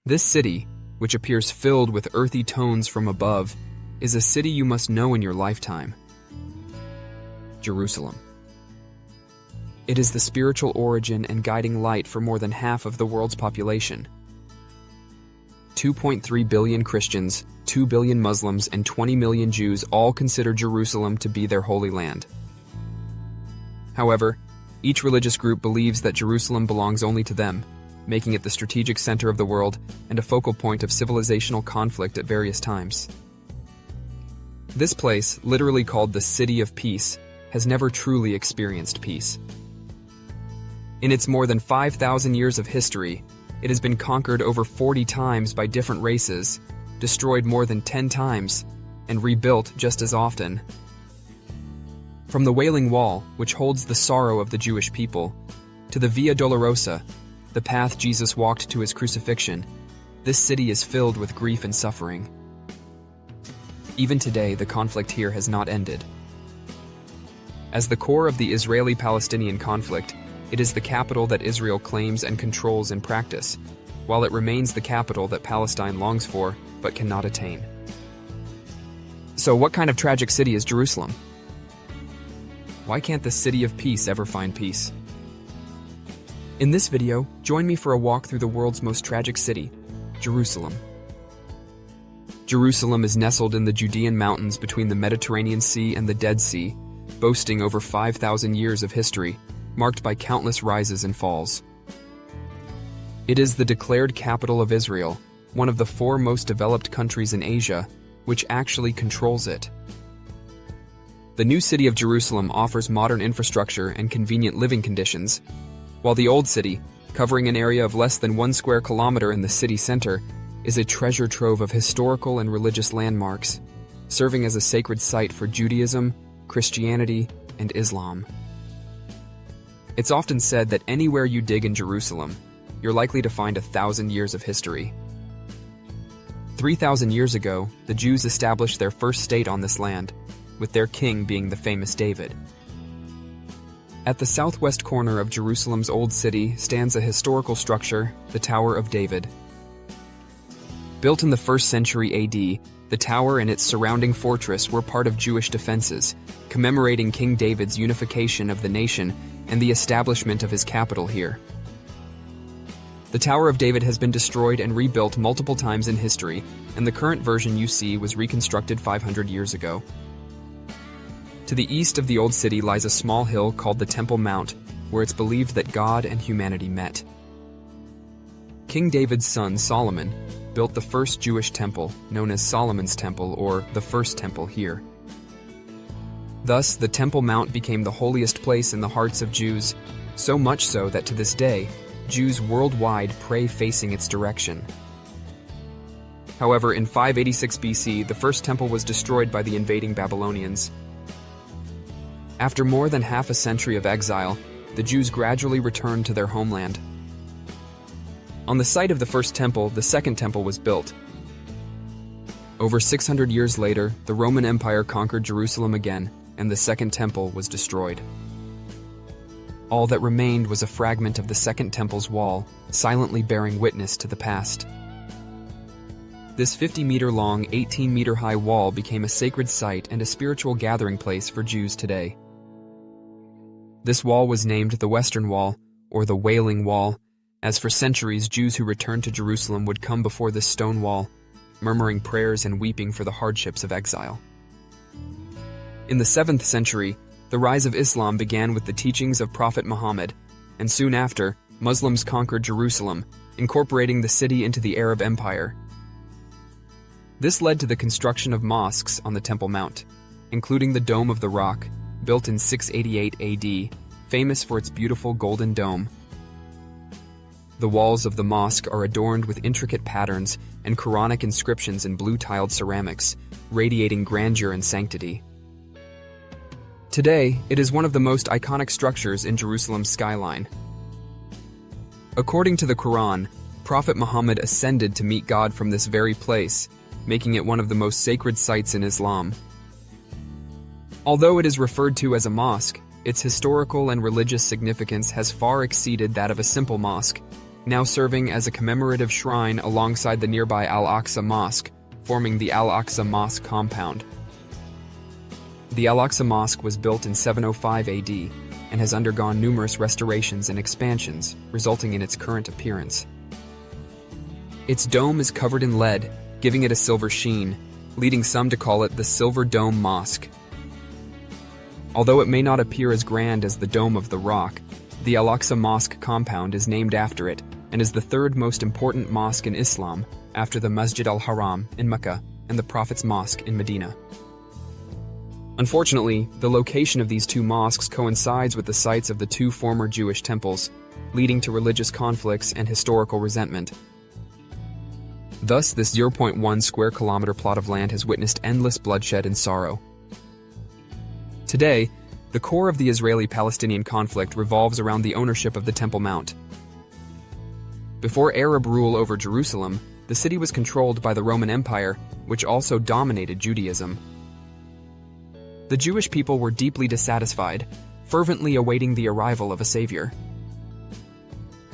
This city, which appears filled with earthy tones from above, is a city you must know in your lifetime. Jerusalem. It is the spiritual origin and guiding light for more than half of the world's population. 2.3 billion Christians, 2 billion Muslims, and 20 million Jews all consider Jerusalem to be their holy land. However, each religious group believes that Jerusalem belongs only to them, making it the strategic center of the world and a focal point of civilizational conflict at various times. This place, literally called the City of Peace, has never truly experienced peace. In its more than 5,000 years of history, it has been conquered over 40 times by different races, destroyed more than 10 times, and rebuilt just as often. From the Wailing Wall, which holds the sorrow of the Jewish people, to the Via Dolorosa, the path Jesus walked to his crucifixion, this city is filled with grief and suffering. Even today, the conflict here has not ended. As the core of the Israeli-Palestinian conflict, it is the capital that Israel claims and controls in practice, while it remains the capital that Palestine longs for but cannot attain. So what kind of tragic city is Jerusalem? Why can't the City of Peace ever find peace? In this video, join me for a walk through the world's most tragic city, Jerusalem. Jerusalem is nestled in the Judean mountains between the Mediterranean Sea and the Dead Sea, boasting over 5,000 years of history, marked by countless rises and falls. It is the declared capital of Israel, one of the 4 most developed countries in Asia, which actually controls it. The new city of Jerusalem offers modern infrastructure and convenient living conditions, while the old city, covering an area of less than 1 square kilometer in the city center, is a treasure trove of historical and religious landmarks, serving as a sacred site for Judaism, Christianity, and Islam. It's often said that anywhere you dig in Jerusalem, you're likely to find 1,000 years of history. 3,000 years ago, the Jews established their first state on this land, with their king being the famous David. At the southwest corner of Jerusalem's Old City stands a historical structure, the Tower of David. Built in the 1st century AD, the tower and its surrounding fortress were part of Jewish defenses, commemorating King David's unification of the nation and the establishment of his capital here. The Tower of David has been destroyed and rebuilt multiple times in history, and the current version you see was reconstructed 500 years ago. To the east of the Old City lies a small hill called the Temple Mount, where it's believed that God and humanity met. King David's son, Solomon, built the first Jewish temple, known as Solomon's Temple or the First Temple here. Thus, the Temple Mount became the holiest place in the hearts of Jews, so much so that to this day, Jews worldwide pray facing its direction. However, in 586 BC, the first temple was destroyed by the invading Babylonians. After more than half a century of exile, the Jews gradually returned to their homeland. On the site of the first temple, the second temple was built. Over 600 years later, the Roman Empire conquered Jerusalem again, and the second temple was destroyed. All that remained was a fragment of the second temple's wall, silently bearing witness to the past. This 50-meter-long, 18-meter-high wall became a sacred site and a spiritual gathering place for Jews today. This wall was named the Western Wall, or the Wailing Wall, as for centuries Jews who returned to Jerusalem would come before this stone wall, murmuring prayers and weeping for the hardships of exile. In the 7th century, the rise of Islam began with the teachings of Prophet Muhammad, and soon after, Muslims conquered Jerusalem, incorporating the city into the Arab Empire. This led to the construction of mosques on the Temple Mount, including the Dome of the Rock, built in 688 AD, famous for its beautiful golden dome. The walls of the mosque are adorned with intricate patterns and Quranic inscriptions in blue-tiled ceramics, radiating grandeur and sanctity. Today, it is one of the most iconic structures in Jerusalem's skyline. According to the Quran, Prophet Muhammad ascended to meet God from this very place, making it one of the most sacred sites in Islam. Although it is referred to as a mosque, its historical and religious significance has far exceeded that of a simple mosque, now serving as a commemorative shrine alongside the nearby Al-Aqsa Mosque, forming the Al-Aqsa Mosque compound. The Al-Aqsa Mosque was built in 705 AD and has undergone numerous restorations and expansions, resulting in its current appearance. Its dome is covered in lead, giving it a silver sheen, leading some to call it the Silver Dome Mosque. Although it may not appear as grand as the Dome of the Rock, the Al-Aqsa Mosque compound is named after it and is the third most important mosque in Islam after the Masjid al-Haram in Mecca and the Prophet's Mosque in Medina. Unfortunately, the location of these two mosques coincides with the sites of the two former Jewish temples, leading to religious conflicts and historical resentment. Thus, this 0.1 square kilometer plot of land has witnessed endless bloodshed and sorrow. Today, the core of the Israeli-Palestinian conflict revolves around the ownership of the Temple Mount. Before Arab rule over Jerusalem, the city was controlled by the Roman Empire, which also dominated Judaism. The Jewish people were deeply dissatisfied, fervently awaiting the arrival of a savior.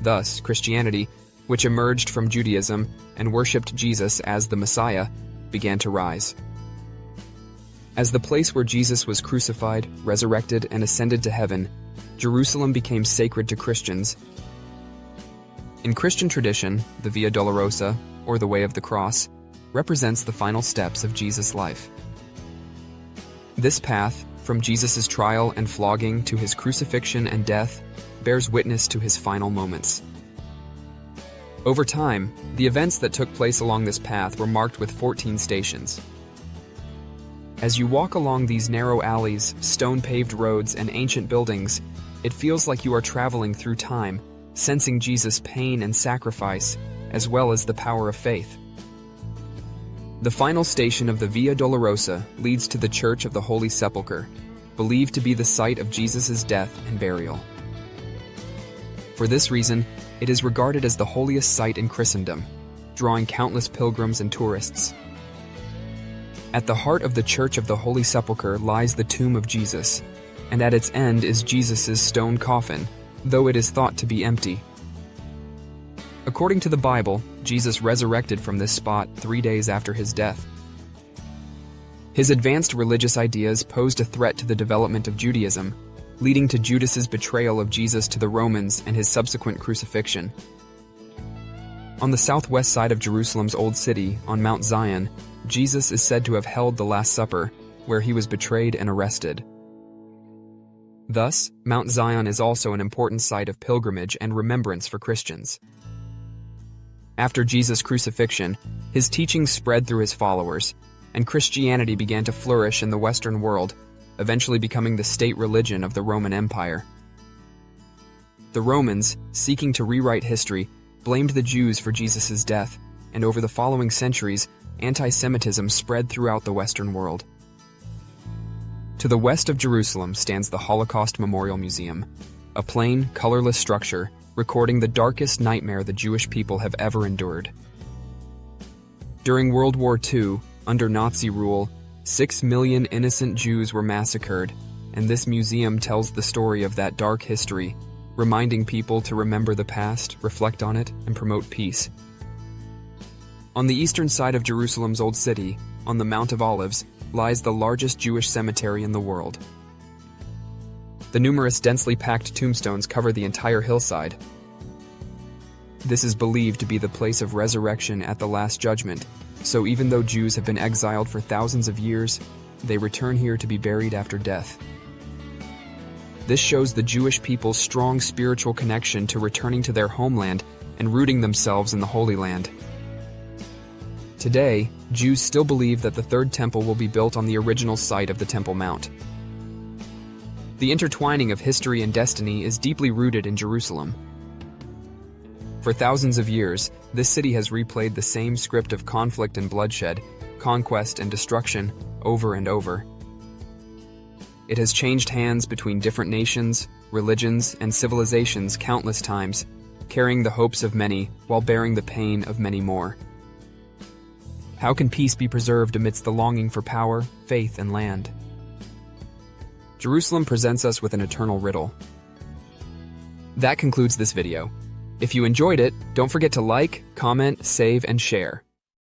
Thus, Christianity, which emerged from Judaism and worshipped Jesus as the Messiah, began to rise. As the place where Jesus was crucified, resurrected, and ascended to heaven, Jerusalem became sacred to Christians. In Christian tradition, the Via Dolorosa, or the Way of the Cross, represents the final steps of Jesus' life. This path, from Jesus' trial and flogging to his crucifixion and death, bears witness to his final moments. Over time, the events that took place along this path were marked with 14 stations. As you walk along these narrow alleys, stone-paved roads, and ancient buildings, it feels like you are traveling through time, sensing Jesus' pain and sacrifice, as well as the power of faith. The final station of the Via Dolorosa leads to the Church of the Holy Sepulchre, believed to be the site of Jesus' death and burial. For this reason, it is regarded as the holiest site in Christendom, drawing countless pilgrims and tourists. At the heart of the Church of the Holy Sepulchre lies the tomb of Jesus, and at its end is Jesus' stone coffin, though it is thought to be empty. According to the Bible, Jesus resurrected from this spot 3 days after his death. His advanced religious ideas posed a threat to the development of Judaism, leading to Judas's betrayal of Jesus to the Romans and his subsequent crucifixion. On the southwest side of Jerusalem's Old City, on Mount Zion, Jesus is said to have held the Last Supper, where he was betrayed and arrested. Thus, Mount Zion is also an important site of pilgrimage and remembrance for Christians. After Jesus' crucifixion, his teachings spread through his followers, and Christianity began to flourish in the Western world, eventually becoming the state religion of the Roman Empire. The Romans, seeking to rewrite history, blamed the Jews for Jesus' death, and over the following centuries, anti-Semitism spread throughout the Western world. To the west of Jerusalem stands the Holocaust Memorial Museum, a plain, colorless structure recording the darkest nightmare the Jewish people have ever endured. During World War II, under Nazi rule, 6 million innocent Jews were massacred, and this museum tells the story of that dark history, reminding people to remember the past, reflect on it, and promote peace. On the eastern side of Jerusalem's Old City, on the Mount of Olives, lies the largest Jewish cemetery in the world. The numerous densely packed tombstones cover the entire hillside. This is believed to be the place of resurrection at the Last Judgment, so even though Jews have been exiled for thousands of years, they return here to be buried after death. This shows the Jewish people's strong spiritual connection to returning to their homeland and rooting themselves in the Holy Land. Today, Jews still believe that the Third Temple will be built on the original site of the Temple Mount. The intertwining of history and destiny is deeply rooted in Jerusalem. For thousands of years, this city has replayed the same script of conflict and bloodshed, conquest and destruction, over and over. It has changed hands between different nations, religions, and civilizations countless times, carrying the hopes of many while bearing the pain of many more. How can peace be preserved amidst the longing for power, faith, and land? Jerusalem presents us with an eternal riddle. That concludes this video. If you enjoyed it, don't forget to like, comment, save, and share.